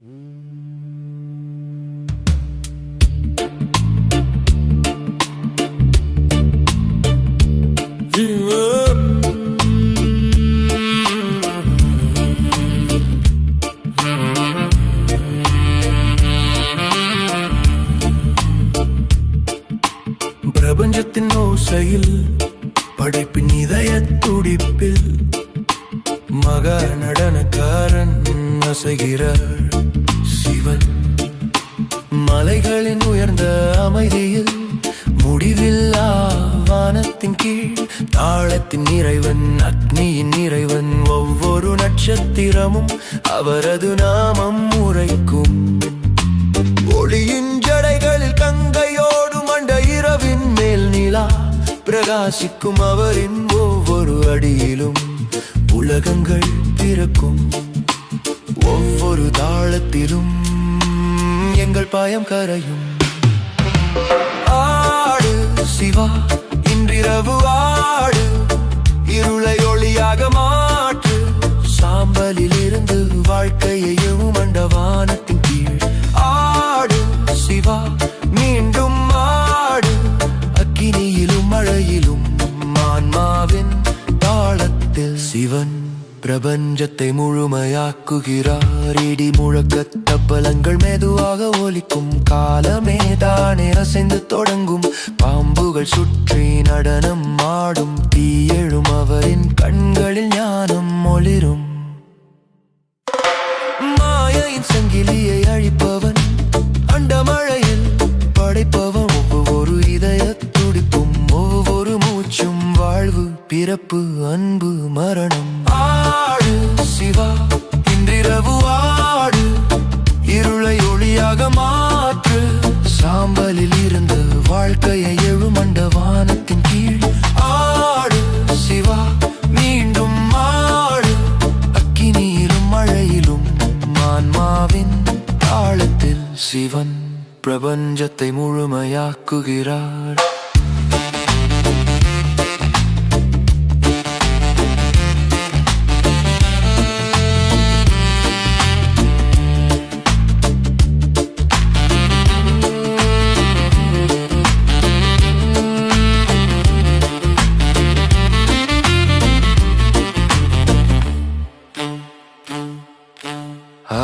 பிரபஞ்சத்தின் ஓசையில் படைப்பின் இதய துடிப்பில் மகா நடனக்காரன் அசைகிறார் சிவன். மலைகளின் உயர்ந்த அமைதியில் முடிவில்லா வானத்தின் கீழ் தாளத்தின் இறைவன், அக்னியின் இறைவன். ஒவ்வொரு நட்சத்திரமும் அவரது நாமம் உரைக்கும். ஒளியின் ஜடைகளில் கங்கையோடு மண்ட இரவின் மேல் நிலா பிரகாசிக்கும். அவரின் ஒவ்வொரு அடியிலும் உலகங்கள் பிறக்கும். ஒவ்வொரு தாளத்திலும் எங்கள் பாயம் கரையும். ஆடு சிவா, இன்றிரவு ஆடு, இருளை ஒளியாக மாற்று. சாம்பலில் இருந்து வாழ்க்கையையும் மண்டவானத்தின் கீழ் ஆடு சிவா, மீண்டும் ஆடு. அக்கினியிலும் மழையிலும் ஆன்மாவின் தாளத்தில் சிவன் பிரபஞ்சத்தை முழுமையாக்குகிறார். இடி முழக்க தப்பலங்கள் மெதுவாக ஒலிக்கும். காலமே தானே அசைந்து தொடங்கும். பாம்புகள் சுற்றி நடனம் ஆடும். தீயெழும் அவரின் கண்களில் ஞானம் ஒளிரும். மாயையின் சங்கிலியை அழிப்பவன், அண்டமழையில் படைப்பவன். ஒவ்வொரு இதய துடிப்பும், ஒவ்வொரு மூச்சும் வாழ்வு, பிறப்பு, அன்பு, மரணம். ஆடு சிவா, இன்றிரவு ஆடு, இருளை ஒளியாக மாற்று. சாம்பலில் இருந்து வாழ்க்கையை எழுமண்ட வானத்தின் கீழ் ஆடு சிவா, மீண்டும் ஆடு. அக்கினியிலும் மழையிலும் ஆன்மாவின் தாளத்தில் சிவன் பிரபஞ்சத்தை முழுமையாக்குகிறார்.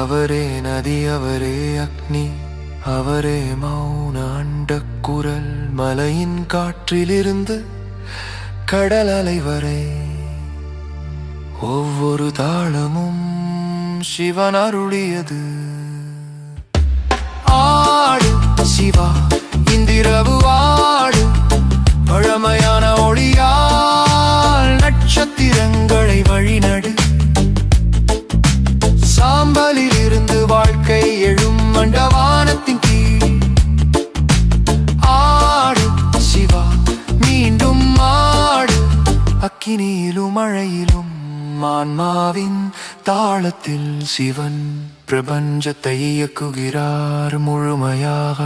அவரே நதி, அவரே அக்னி, அவரே மௌன அண்டக் குரல். மலையின் காற்றிலிருந்து கடல் அலை வரை ஒவ்வொரு தாளமும் சிவன் அருளியது. ஆடு சிவா, இன்றிரவு ஆடு, பழமையான ஒளியால் நட்சத்திரங்களை வழிநடு. சாம்பலில் இருந்து வாழ்க்கை எழும் மண்டவானத்தின் கீழ் ஆடு சிவா, மீண்டும் ஆடு. அக்கினியிலும் மழையிலும் ஆன்மாவின் தாளத்தில் சிவன் பிரபஞ்சத்தை இயக்குகிறார் முழுமையாக.